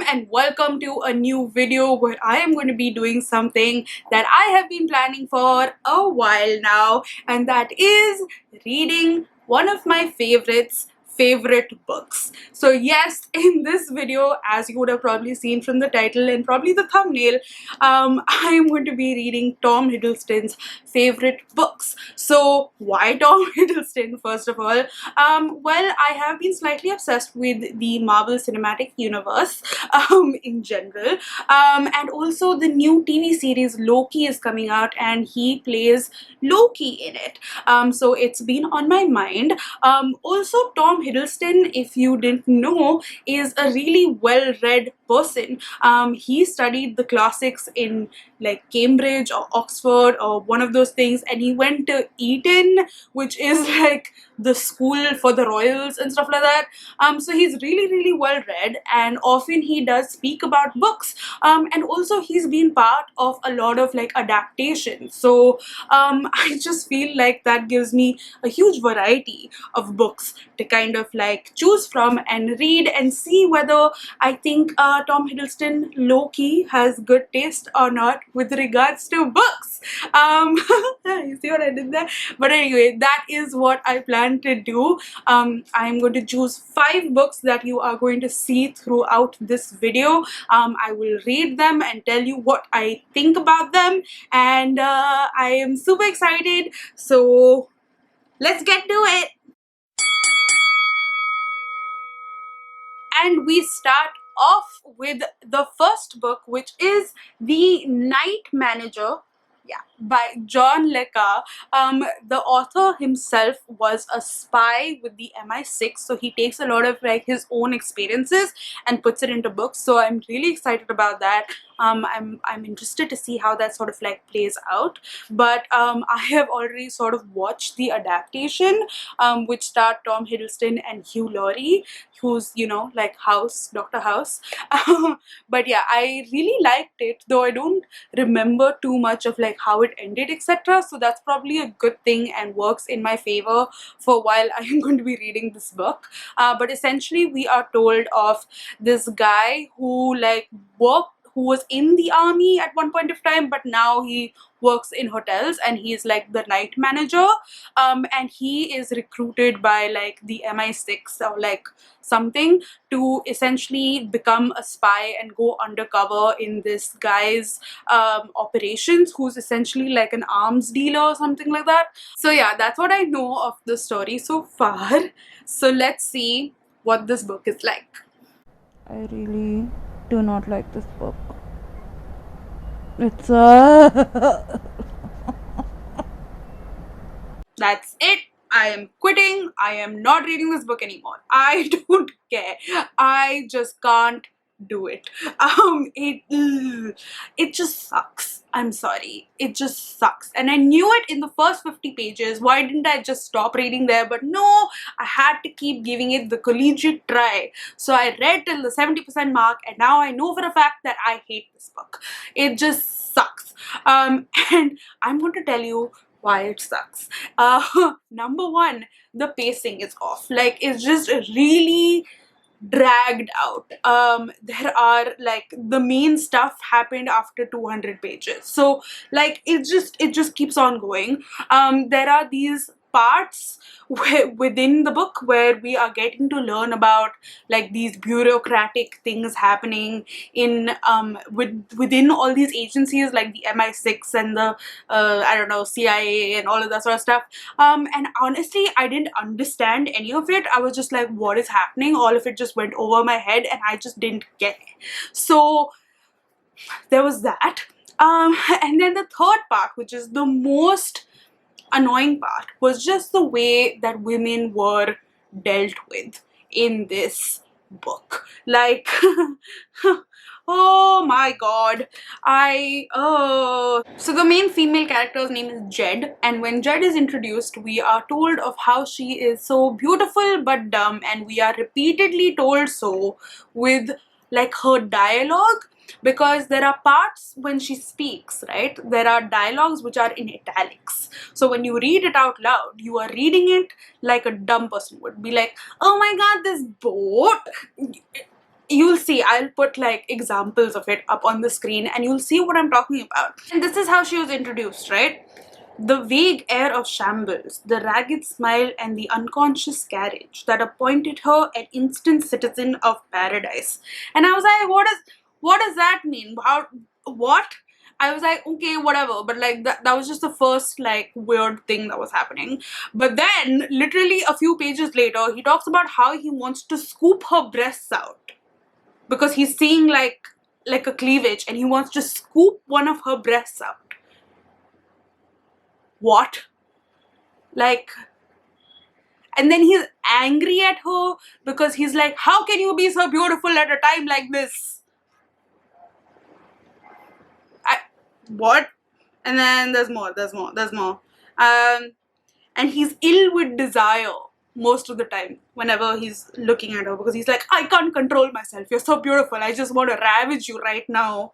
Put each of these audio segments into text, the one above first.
and welcome to a new video where I am going to be doing something that I have been planning for a while now, and that is reading one of my favorite books. So yes, in this video, as you would have probably seen from the title and probably the thumbnail, I am going to be reading Tom Hiddleston's favorite books. So why Tom Hiddleston, first of all? Well, I have been slightly obsessed with the Marvel Cinematic Universe in general, and also the new TV series Loki is coming out and he plays Loki in it. So it's been on my mind. Also, Tom Hiddleston, if you didn't know, is a really well-read person. He studied the classics in like Cambridge or Oxford or one of those things, and he went to Eton, which is like the school for the royals and stuff like that. So he's really well read, and often he does speak about books, and also he's been part of a lot of like adaptations. So I just feel like that gives me a huge variety of books to kind of like choose from and read and see whether I think Tom Hiddleston low-key has good taste or not with regards to books. You see what I did there? But anyway, that is what I plan to do. I'm going to choose 5 books that you are going to see throughout this video. I will read them and tell you what I think about them, and I am super excited, so let's get to it. And we start off with the first book, which is The Night Manager, by John Le Carre. The author himself was a spy with the MI6, so he takes a lot of like his own experiences and puts it into books. So I'm really excited about that. I'm interested to see how that sort of like plays out. But I have already sort of watched the adaptation, which starred Tom Hiddleston and Hugh Laurie, who's, you know, like Dr. House. But yeah, I really liked it, though I don't remember too much of like how it ended, etc. So that's probably a good thing and works in my favor for while I am going to be reading this book. But essentially we are told of this guy who was in the army at one point of time, but now he works in hotels and he's like the night manager, and he is recruited by like the MI6 or like something to essentially become a spy and go undercover in this guy's operations, who's essentially like an arms dealer or something like that. So yeah, that's what I know of the story so far. So let's see what this book is like. I really do not like this book. It's That's it. I am quitting. I am not reading this book anymore. I don't care. I just can't do it. It just sucks. I'm sorry. It just sucks. And I knew it in the first 50 pages. Why didn't I just stop reading there? But no, I had to keep giving it the collegiate try. So I read till the 70% mark, and now I know for a fact that I hate this book. It just sucks. And I'm going to tell you why it sucks. Number one, the pacing is off. Like, it's just really dragged out. There are like the main stuff happened after 200 pages, so like it just keeps on going. There are these parts within the book where we are getting to learn about like these bureaucratic things happening in within all these agencies like the MI6 and the I don't know, CIA and all of that sort of stuff. And honestly, I didn't understand any of it. I was just like, what is happening? All of it just went over my head and I just didn't get it. So there was that. And then the third part, which is the most annoying part, was just the way that women were dealt with in this book. Like, oh my god. So the main female character's name is Jed, and when Jed is introduced, we are told of how she is so beautiful but dumb, and we are repeatedly told so with like her dialogue, because there are parts when she speaks, right? There are dialogues which are in italics. So when you read it out loud, you are reading it like a dumb person would be like, oh my god, this boat. you'll see, I'll put like examples of it up on the screen and you'll see what I'm talking about. And this is how she was introduced, right? The vague air of shambles, the ragged smile, and the unconscious carriage that appointed her an instant citizen of paradise. And I was like, what does that mean? How, what? I was like, okay, whatever. But like that was just the first like weird thing that was happening. But then literally a few pages later, he talks about how he wants to scoop her breasts out because he's seeing like a cleavage and he wants to scoop one of her breasts out. What? Like, and then he's angry at her because he's like, how can you be so beautiful at a time like this? What? And then there's more. And he's ill with desire most of the time whenever he's looking at her, because he's like, I can't control myself. You're so beautiful. I just want to ravage you right now.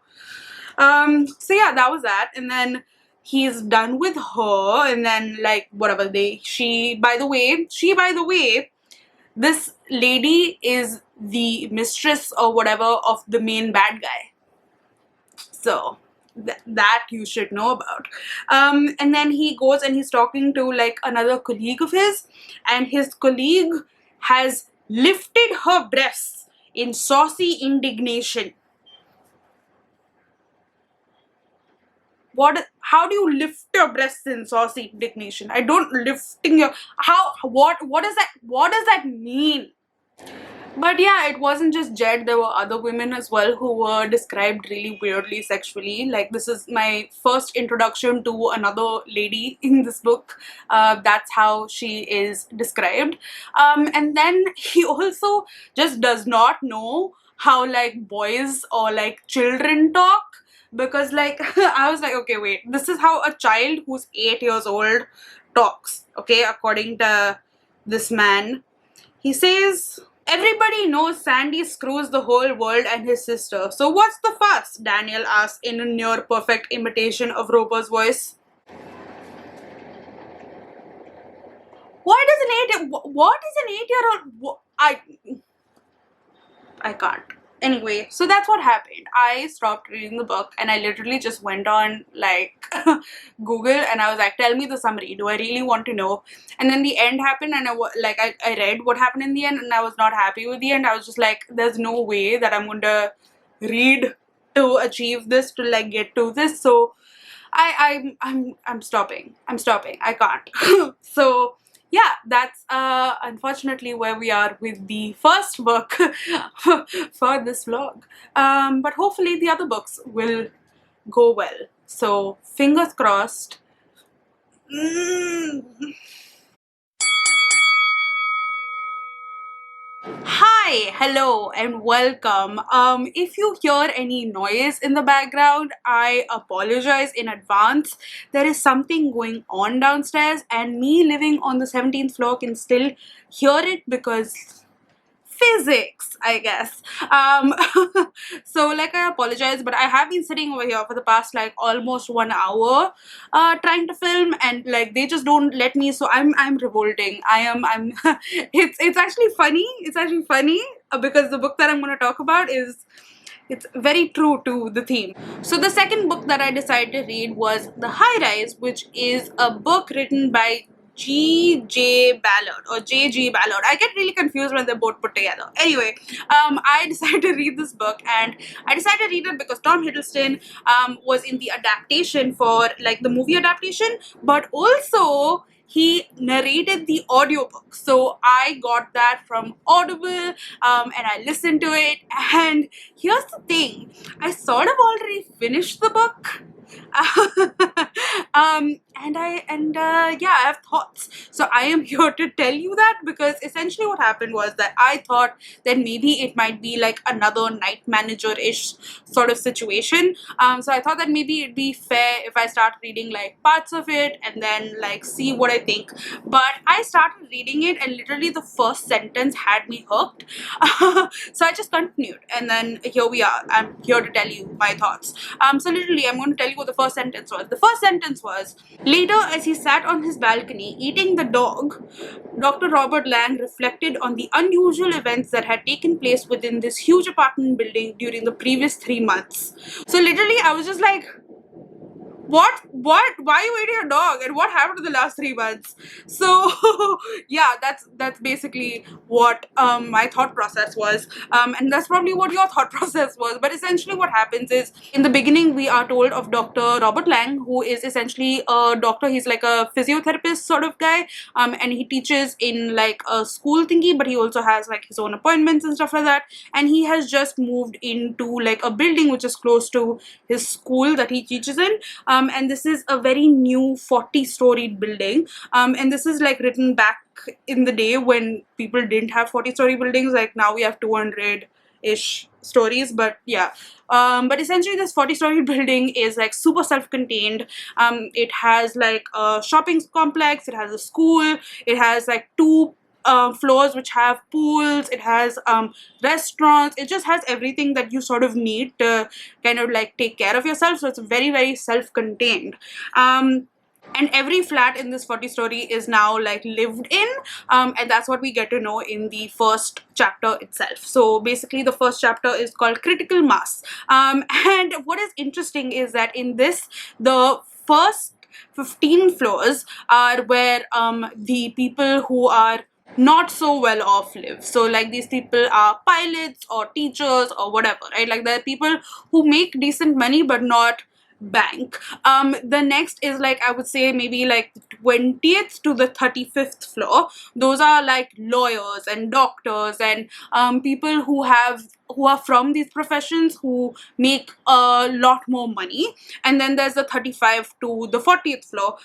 So yeah, that was that. And then he's done with her, and then like whatever, by the way, this lady is the mistress or whatever of the main bad guy. So that you should know about. And then he goes and he's talking to like another colleague of his, and his colleague has lifted her breasts in saucy indignation. How do you lift your breasts in saucy indignation? I don't lifting your what does that mean? But yeah, it wasn't just Jed, there were other women as well who were described really weirdly sexually. Like, this is my first introduction to another lady in this book. That's how she is described. And then he also just does not know how like boys or like children talk. Because like, I was like, okay, wait, this is how a child who's 8 years old talks, okay, according to this man. He says, everybody knows Sandy screws the whole world and his sister. So what's the fuss? Daniel asks in a near perfect imitation of Roper's voice. What is an 8-year-old? I can't. Anyway, so that's what happened. I stopped reading the book and I literally just went on like Google and I was like, tell me the summary. Do I really want to know? And then the end happened and I read what happened in the end and I was not happy with the end. I was just like, there's no way that I'm going to read to achieve this, to like get to this. So I'm stopping. I can't. So yeah, that's unfortunately where we are with the first book for this vlog. But hopefully the other books will go well. So fingers crossed. Hi, hello, and welcome. If you hear any noise in the background, I apologize in advance. There is something going on downstairs, and me living on the 17th floor can still hear it because physics, I guess. So like, I apologize, but I have been sitting over here for the past like almost 1 hour trying to film, and like they just don't let me, so I'm revolting. I'm it's actually funny because the book that I'm going to talk about it's very true to the theme. So the second book that I decided to read was The High Rise, which is a book written by G.J. Ballard or J.G. Ballard. I get really confused when they're both put together. Anyway, I decided to read this book, and I decided to read it because Tom Hiddleston was in the adaptation for like the movie adaptation, but also he narrated the audiobook. So I got that from Audible and I listened to it, and here's the thing, I sort of already finished the book. Yeah, I have thoughts. So I am here to tell you that, because essentially what happened was that I thought that maybe it might be like another night manager-ish sort of situation. So I thought that maybe it'd be fair if I start reading like parts of it and then like see what I think. But I started reading it and literally the first sentence had me hooked. So I just continued, and then here we are. I'm here to tell you my thoughts. So literally I'm going to tell you what the first sentence was. The first sentence was, later, as he sat on his balcony eating the dog, Dr. Robert Lang reflected on the unusual events that had taken place within this huge apartment building during the previous 3 months. So literally, I was just like, what, why are you eating a dog, and what happened to the last 3 months? So yeah, that's basically what my thought process was, and that's probably what your thought process was. But essentially what happens is, in the beginning we are told of Dr. Robert Lang, who is essentially a doctor. He's like a physiotherapist sort of guy, and he teaches in like a school thingy, but he also has like his own appointments and stuff like that, and he has just moved into like a building which is close to his school that he teaches in, and this is a very new 40-storied building, and this is like written back in the day when people didn't have 40-story buildings. Like now we have 200-ish stories, but yeah. But essentially this 40-story building is like super self-contained. It has like a shopping complex, it has a school, it has like two floors which have pools, it has restaurants, it just has everything that you sort of need to kind of like take care of yourself. So it's very, very self-contained. And every flat in this 40-story is now like lived in, and that's what we get to know in the first chapter itself. So basically the first chapter is called Critical Mass, and what is interesting is that in this, the first 15 floors are where the people who are not so well off live. So like these people are pilots or teachers or whatever, right? Like there are people who make decent money but not bank. The next is like, I would say maybe like 20th to the 35th floor. Those are like lawyers and doctors and people who are from these professions who make a lot more money. And then there's the 35 to the 40th floor,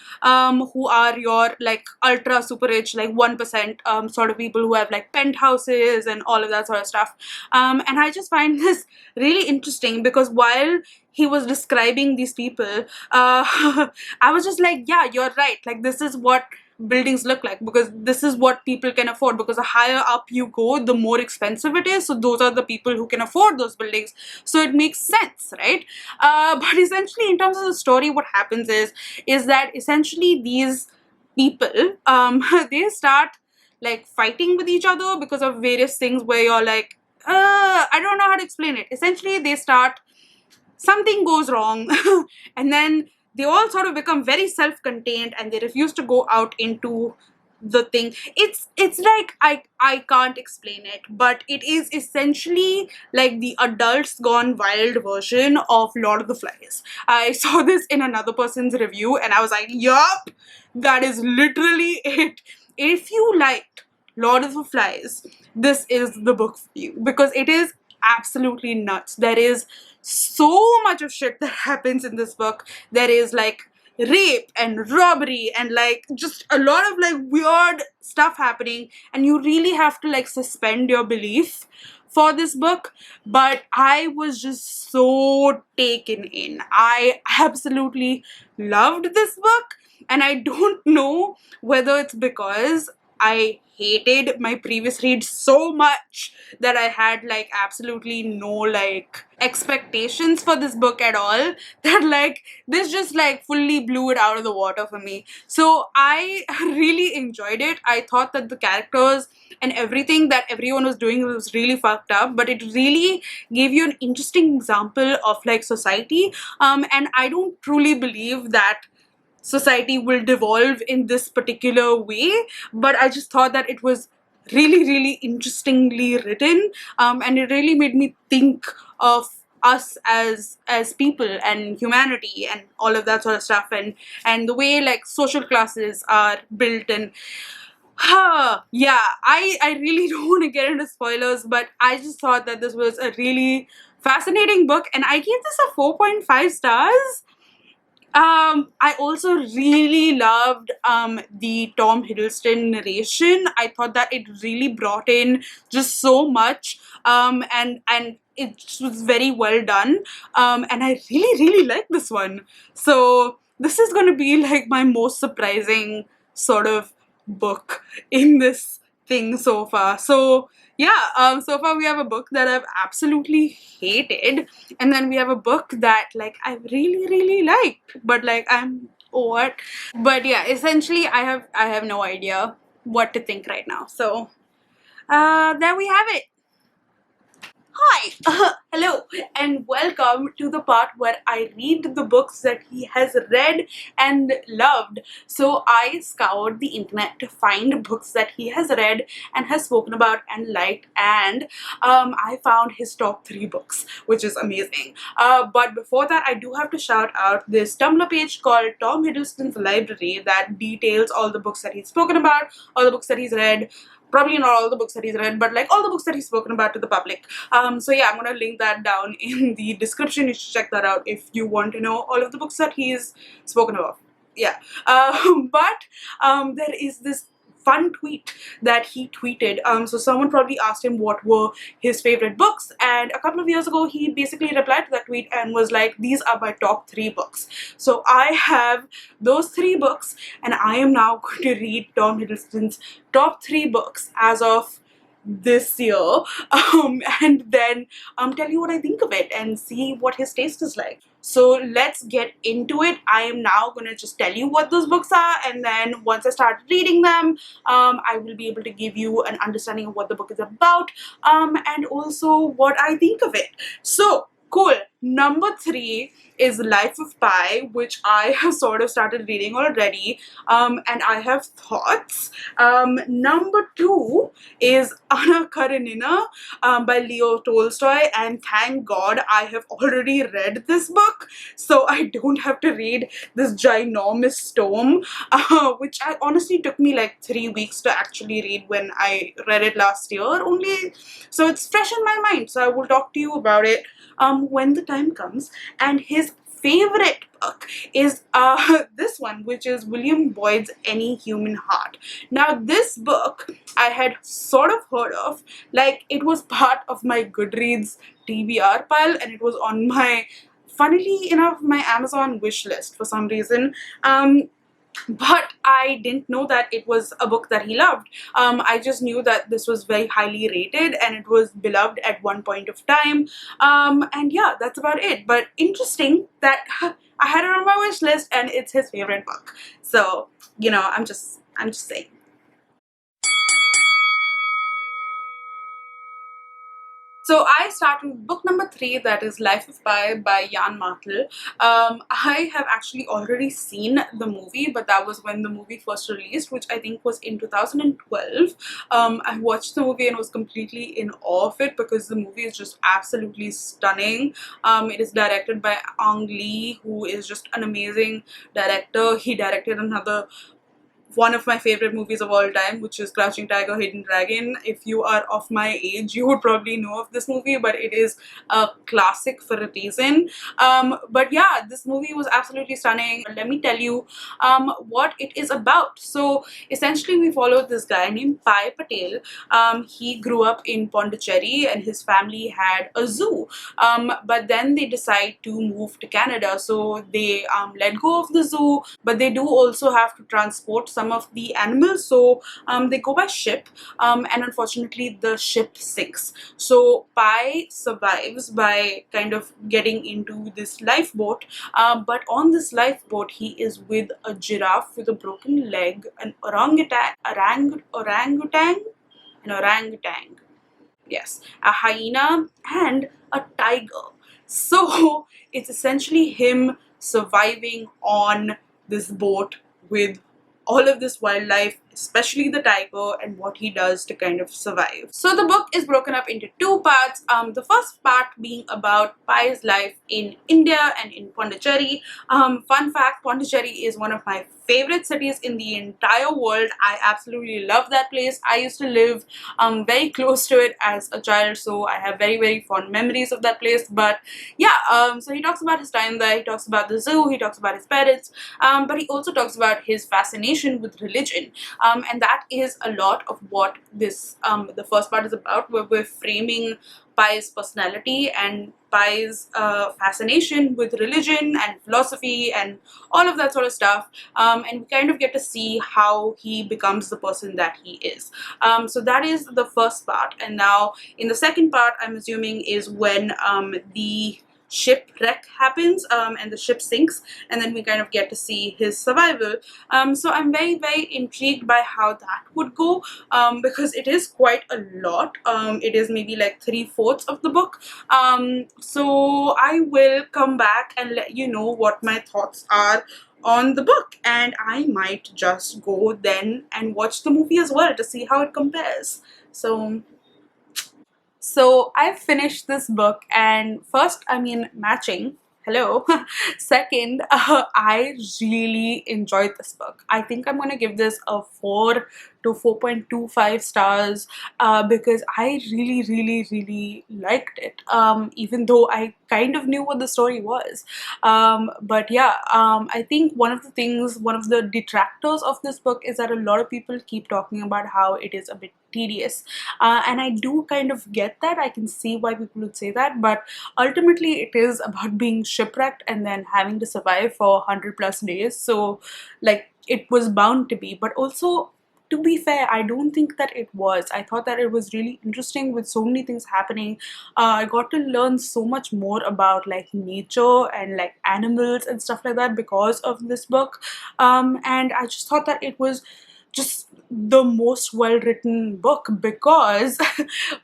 who are your like ultra super rich, like 1% sort of people who have like penthouses and all of that sort of stuff. And I just find this really interesting because while he was describing these people, I was just like, yeah, you're right. Like this is what buildings look like, because this is what people can afford, because the higher up you go, the more expensive it is. So those are the people who can afford those buildings. So it makes sense, right? But essentially in terms of the story, what happens is that essentially these people, they start like fighting with each other because of various things where you're like, I don't know how to explain it. Essentially they start, something goes wrong and then they all sort of become very self-contained and they refuse to go out into the thing. It's like I can't explain it, but it is essentially like the adults gone wild version of Lord of the Flies. I saw this in another person's review and I was like, yup, that is literally it. If you liked Lord of the Flies, this is the book for you, because it is absolutely nuts. There is so much of shit that happens in this book. There is like rape and robbery and like just a lot of like weird stuff happening, and you really have to like suspend your belief for this book. But I was just so taken in. I absolutely loved this book, and I don't know whether it's because I hated my previous read so much that I had like absolutely no like expectations for this book at all, that like this just like fully blew it out of the water for me. So I really enjoyed it. I thought that the characters and everything that everyone was doing was really fucked up, but it really gave you an interesting example of like society, and I don't truly believe that society will devolve in this particular way, but I just thought that it was really, really interestingly written, and it really made me think of us as people and humanity and all of that sort of stuff, and the way like social classes are built. And yeah, I really don't want to get into spoilers, but I just thought that this was a really fascinating book, and I gave this a 4.5 stars. I also really loved the Tom Hiddleston narration. I thought that it really brought in just so much, and it was very well done, and I really, really like this one. So this is going to be like my most surprising sort of book in this thing so far. So yeah, so far we have a book that I've absolutely hated, and then we have a book that like I really liked, but like I'm what? But yeah, essentially I have no idea what to think right now. So there we have it. Hi, hello, and welcome to the part where I read the books that he has read and loved. So, I scoured the internet to find books that he has read and has spoken about and liked, and I found his top 3 books, which is amazing. But before that, I do have to shout out this Tumblr page called Tom Hiddleston's Library that details all the books that he's spoken about, all the books that he's read. Probably not all the books that he's read, but like all the books that he's spoken about to the public. So yeah, I'm gonna link that down in the description. You should check that out if you want to know all of the books that he's spoken about. Yeah. But there is this fun tweet that he tweeted. So someone probably asked him what were his favorite books, and a couple of years ago he basically replied to that tweet and was like, these are my top 3 books. So I have those 3 books, and I am now going to read Tom Hiddleston's top 3 books as of this year, and then tell you what I think of it and see what his taste is like. So let's get into it. I am now gonna just tell you what those books are, and then once I start reading them, I will be able to give you an understanding of what the book is about, and also what I think of it. So cool. Number 3 is Life of Pi, which I have sort of started reading already, and I have thoughts. Number 2 is Karenina by Leo Tolstoy, and thank God I have already read this book, so I don't have to read this ginormous tome, which honestly took me like 3 weeks to actually read when I read it last year only. So it's fresh in my mind, so I will talk to you about it when the time comes. And his favorite book is this one, which is William Boyd's Any Human Heart. Now this book I had sort of heard of, like it was part of my Goodreads TBR pile, and it was on my, funnily enough, my Amazon wish list for some reason. But I didn't know that it was a book that he loved. I just knew that this was very highly rated and it was beloved at one point of time. And yeah, that's about it. But interesting that I had it on my wish list and it's his favorite book. So, you know, I'm just saying. So I started with book number 3, that is Life of Pi by Jan Martel. I have actually already seen the movie, but that was when the movie first released, which I think was in 2012. I watched the movie and was completely in awe of it because the movie is just absolutely stunning. It is directed by Ang Lee, who is just an amazing director. He directed one of my favorite movies of all time, which is Crouching Tiger, Hidden Dragon. If you are of my age, you would probably know of this movie, but it is a classic for a reason. But yeah, this movie was absolutely stunning. Let me tell you what it is about. So essentially we followed this guy named Pai Patel. He grew up in Pondicherry and his family had a zoo. But then they decide to move to Canada. So they let go of the zoo, but they do also have to transport some of the animals, so they go by ship, and unfortunately the ship sinks. So Pi survives by kind of getting into this lifeboat, but on this lifeboat he is with a giraffe with a broken leg, an orangutan, yes, a hyena, and a tiger. So it's essentially him surviving on this boat with all of this wildlife, especially the tiger, and what he does to kind of survive. So the book is broken up into 2 parts. The first part being about Pai's life in India and in Pondicherry. Fun fact, Pondicherry is one of my favorite cities in the entire world. I absolutely love that place. I used to live very close to it as a child, so I have very fond memories of that place. But yeah, so he talks about his time there, he talks about the zoo, he talks about his parents, but he also talks about his fascination with religion. and that is a lot of what this the first part is about, where we're framing Pai's personality and Pai's fascination with religion and philosophy and all of that sort of stuff, and we kind of get to see how he becomes the person that he is. So that is the first part, and now in the second part, I'm assuming, is when the shipwreck happens, and the ship sinks, and then we kind of get to see his survival. So I'm very intrigued by how that would go, because it is quite a lot. It is maybe like 3/4 of the book. So I will come back and let you know what my thoughts are on the book, and I might just go then and watch the movie as well to see how it compares. So I've finished this book, and first, I mean, matching. Hello. Second, I really enjoyed this book. I think I'm gonna give this a 4 to 4.25 stars, because I really liked it. Even though I kind of knew what the story was. But yeah, I think one of the detractors of this book is that a lot of people keep talking about how it is a bit tedious, and I do kind of get that. I can see why people would say that, but ultimately it is about being shipwrecked and then having to survive for 100 plus days, so like it was bound to be. But also, to be fair, I don't think that it was. I thought that it was really interesting with so many things happening. I got to learn so much more about like nature and like animals and stuff like that because of this book, and I just thought that it was just the most well written book, because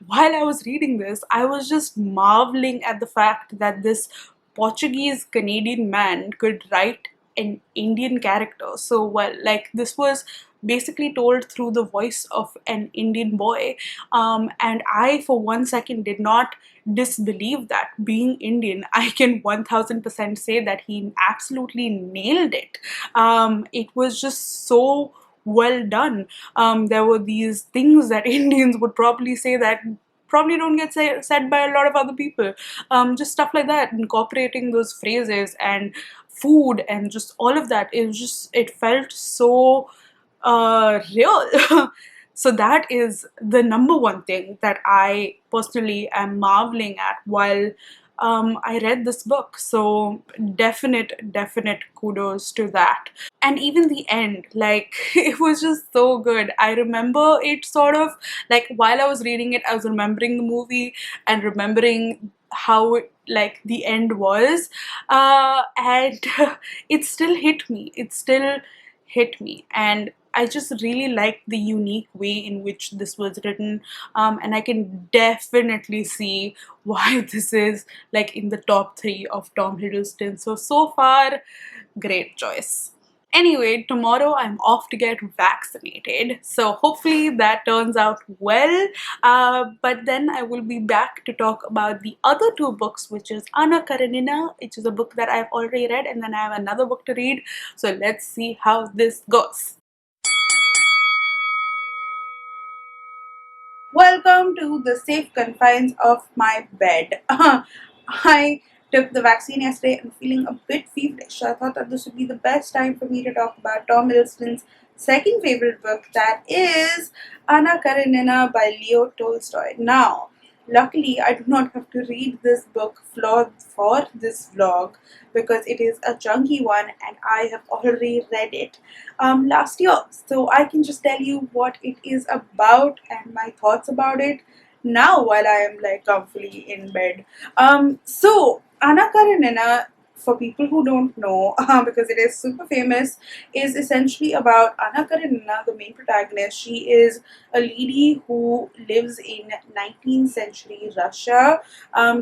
while I was reading this, I was just marveling at the fact that this Portuguese Canadian man could write an Indian character so well. Like, this was basically told through the voice of an Indian boy, and I, for 1 second, did not disbelieve that. Being Indian, I can 1000% say that he absolutely nailed it. It was just so well done. There were these things that Indians would probably say that probably don't get said by a lot of other people. Just stuff like that, incorporating those phrases and food and just all of that. It felt so real. So that is the number one thing that I personally am marveling at while I read this book. So definite kudos to that. And even the end, like, it was just so good. I remember it sort of like, while I was reading it, I was remembering the movie and remembering how like the end was, and it still hit me. And I just really liked the unique way in which this was written, and I can definitely see why this is like in the top 3 of Tom Hiddleston. So far, great choice. Anyway, tomorrow I'm off to get vaccinated, so hopefully that turns out well. But then I will be back to talk about the other 2 books, which is Anna Karenina, which is a book that I've already read, and then I have another book to read. So let's see how this goes. Welcome to the safe confines of my bed. I took the vaccine yesterday and feeling a bit feverish, so I thought that this would be the best time for me to talk about Tom Hiddleston's second favorite book, that is Anna Karenina by Leo Tolstoy. Now, luckily, I do not have to read this book for this vlog because it is a chunky one and I have already read it last year. So I can just tell you what it is about and my thoughts about it now while I am like comfortably in bed. So Anna Karenina, for people who don't know, because it is super famous, is essentially about Anna Karenina, the main protagonist. She is a lady who lives in 19th century Russia.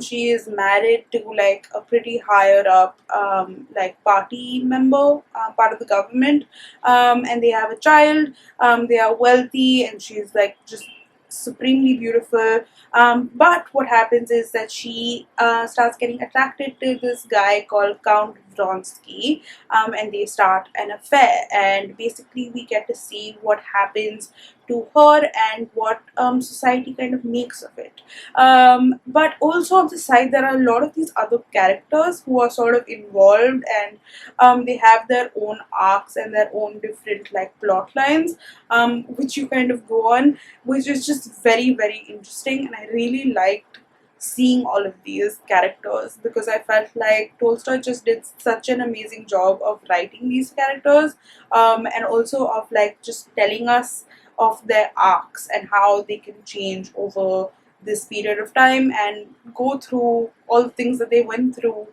She is married to like a pretty higher up like party member, part of the government, and they have a child. They are wealthy, and she's like just supremely beautiful. But what happens is that she starts getting attracted to this guy called Count Vronsky, and they start an affair, and basically we get to see what happens to her and what society kind of makes of it. But also on the side, there are a lot of these other characters who are sort of involved, and they have their own arcs and their own different like plot lines, which you kind of go on, which is just very, very interesting. And I really liked seeing all of these characters because I felt like Tolstoy just did such an amazing job of writing these characters, and also of like just telling us of their arcs and how they can change over this period of time and go through all the things that they went through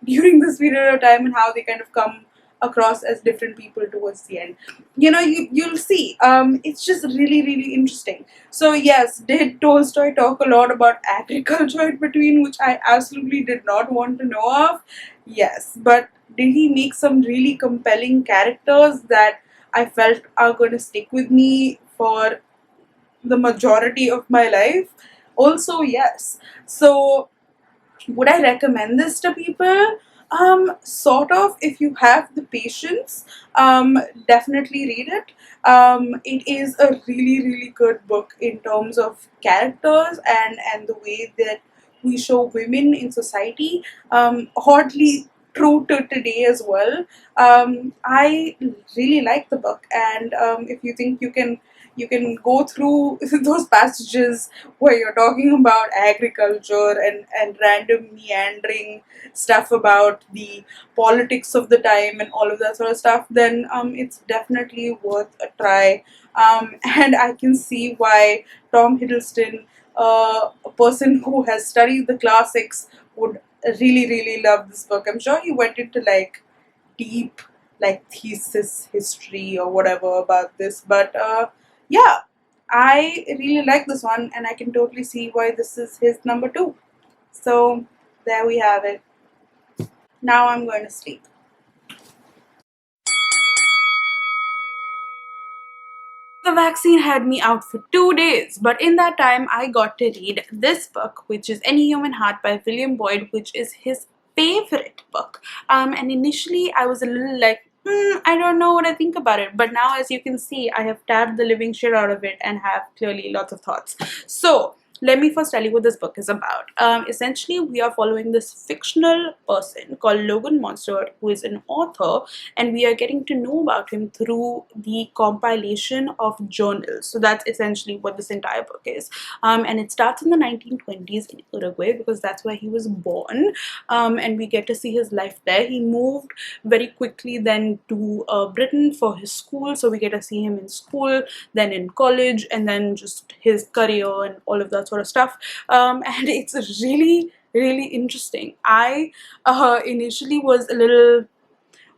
during this period of time and how they kind of come across as different people towards the end. You'll see, it's just really, really interesting. So yes, did Tolstoy talk a lot about agriculture in between, which I absolutely did not want to know of? Yes, but did he make some really compelling characters that I felt are going to stick with me for the majority of my life? Also, yes. So would I recommend this to people? Sort of. If you have the patience, definitely read it. It is a really, really good book in terms of characters and the way that we show women in society. Oddly true to today as well. I really like the book, and if you think you can go through those passages where you're talking about agriculture and random meandering stuff about the politics of the time and all of that sort of stuff, then it's definitely worth a try. And I can see why Tom Hiddleston, a person who has studied the classics, would really, really love this book. I'm sure he went into like deep like thesis history or whatever about this, but yeah, I really like this one, and I can totally see why this is his number two. So there we have it. Now I'm going to sleep. The vaccine had me out for 2 days, but in that time, I got to read this book, which is Any Human Heart by William Boyd, which is his favorite book. And initially, I was a little like, I don't know what I think about it. But now, as you can see, I have tabbed the living shit out of it and have clearly lots of thoughts. So, let me first tell you what this book is about. Essentially, we are following this fictional person called Logan Monster, who is an author, and we are getting to know about him through the compilation of journals. So that's essentially what this entire book is. And it starts in the 1920s in Uruguay because that's where he was born, and we get to see his life there. He moved very quickly then to Britain for his school, so we get to see him in school, then in college, and then just his career and all of that sort of stuff. And it's really, really interesting. I initially was a little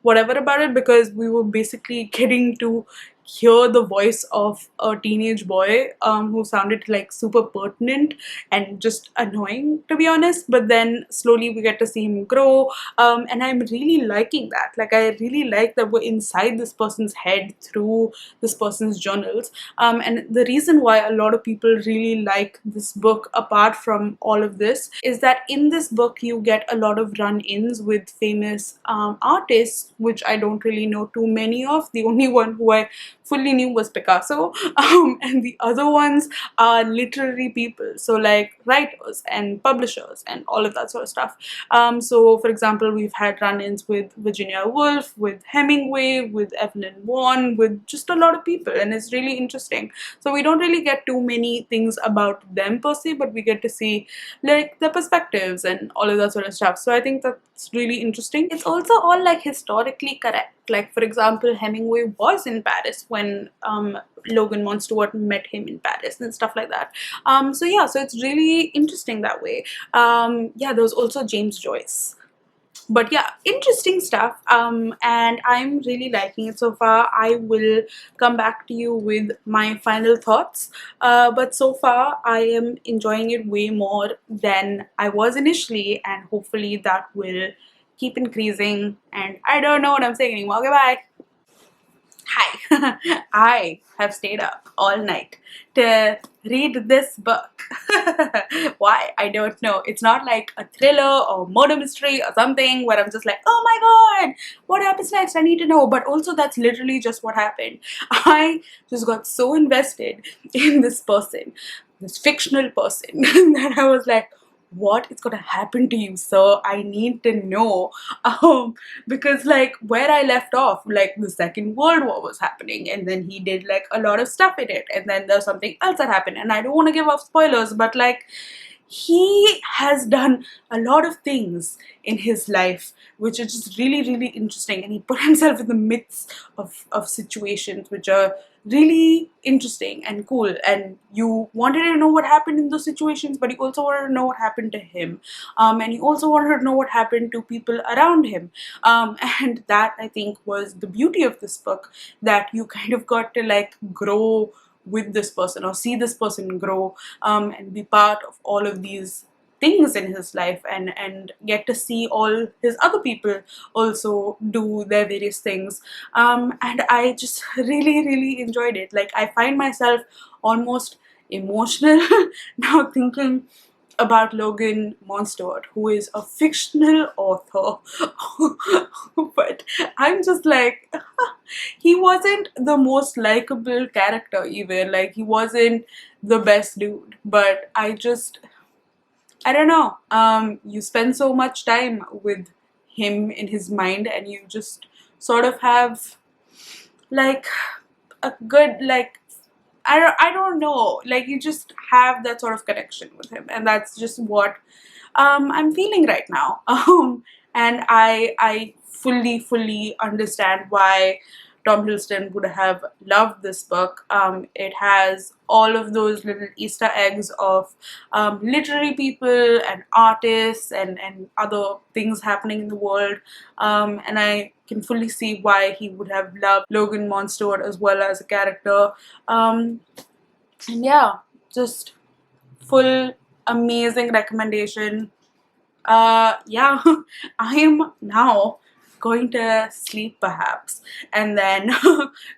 whatever about it because we were basically getting to hear the voice of a teenage boy who sounded like super pertinent and just annoying, to be honest. But then slowly we get to see him grow, and I'm really liking that. Like, I really like that we're inside this person's head through this person's journals. And the reason why a lot of people really like this book, apart from all of this, is that in this book you get a lot of run-ins with famous artists, which I don't really know too many of. The only one who I fully knew was Picasso, and the other ones are literary people, so like writers and publishers and all of that sort of stuff. So for example, we've had run-ins with Virginia Woolf, with Hemingway, with Evelyn Waugh, with just a lot of people, and it's really interesting. So we don't really get too many things about them per se, but we get to see like their perspectives and all of that sort of stuff. So I think that's really interesting. It's also all like historically correct. Like, for example, Hemingway was in Paris when Logan Monstewart met him in Paris and stuff like that. So yeah, so it's really interesting that way. Yeah, there was also James Joyce. But yeah, interesting stuff, and I'm really liking it so far. I will come back to you with my final thoughts, but so far I am enjoying it way more than I was initially, and hopefully that will keep increasing. And I don't know what I'm saying anymore. Okay, bye. Hi, I have stayed up all night to read this book. Why? I don't know. It's not like a thriller or murder mystery or something where I'm just like, oh my god, what happens next? I need to know. But also, that's literally just what happened. I just got so invested in this person, this fictional person, that I was like, what is gonna happen to you, sir? I need to know. Because like where I left off, like the Second World War was happening, and then he did like a lot of stuff in it, and then there's something else that happened, and I don't want to give off spoilers, but like he has done a lot of things in his life which is just really really interesting, and he put himself in the midst of situations which are really interesting and cool, and you wanted to know what happened in those situations, but you also wanted to know what happened to him, and you also wanted to know what happened to people around him, and that I think was the beauty of this book, that you kind of got to like grow with this person or see this person grow, and be part of all of these things in his life, and get to see all his other people also do their various things, and I just really really enjoyed it. Like I find myself almost emotional now thinking about Logan Monstort, who is a fictional author. But I'm just like, he wasn't the most likable character either. Like, he wasn't the best dude. But I don't know. You spend so much time with him in his mind, and you just sort of have like a good like I don't know, like you just have that sort of connection with him, and that's just what I'm feeling right now. And I fully understand why Tom Hiddleston would have loved this book. It has all of those little Easter eggs of literary people and artists and other things happening in the world, and I can fully see why he would have loved Logan Monstort as well as a character. And yeah, just full amazing recommendation. Yeah, I am now going to sleep perhaps, and then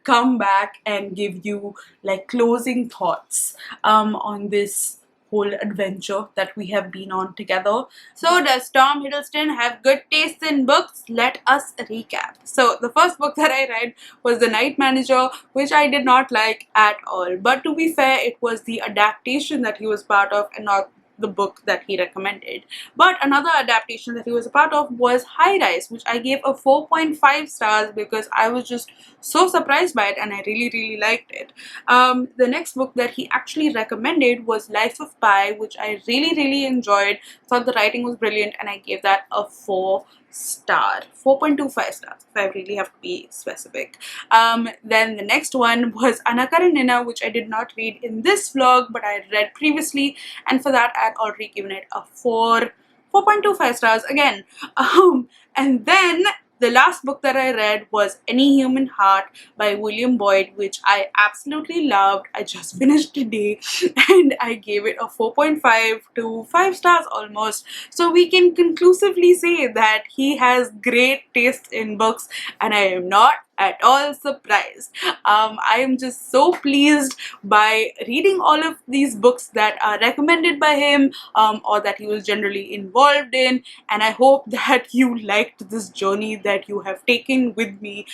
come back and give you like closing thoughts on this whole adventure that we have been on together. So does Tom Hiddleston have good taste in books? Let us recap. So the first book that I read was The Night Manager, which I did not like at all. But to be fair, it was the adaptation that he was part of and not the book that he recommended. But another adaptation that he was a part of was High Rise, which I gave a 4.5 stars because I was just so surprised by it and I really really liked it. The next book that he actually recommended was Life of Pi, which I really really enjoyed. Thought the writing was brilliant, and I gave that a 4.25 stars if I really have to be specific. Then the next one was Karenina, which I did not read in this vlog, but I read previously, and for that I had already given it a 4.25 stars again. And then the last book that I read was Any Human Heart by William Boyd, which I absolutely loved. I just finished today and I gave it a 4.5 to 5 stars almost. So we can conclusively say that he has great taste in books, and I am not at all surprised. I am just so pleased by reading all of these books that are recommended by him, or that he was generally involved in, and I hope that you liked this journey that you have taken with me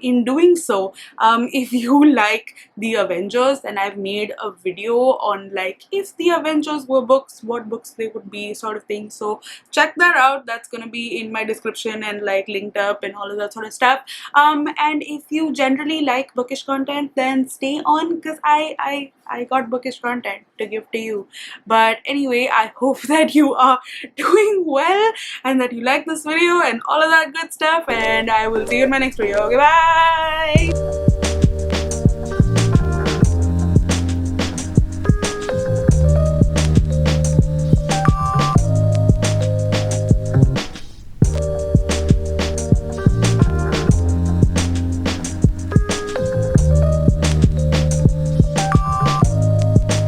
in doing so. If you like the Avengers, then I've made a video on like if the Avengers were books, what books they would be, sort of thing. So check that out. That's gonna be in my description and like linked up and all of that sort of stuff. And if you generally like bookish content, then stay on because I got bookish content to give to you. But anyway, I hope that you are doing well and that you like this video and all of that good stuff, and I will see you in my next video. Okay, bye!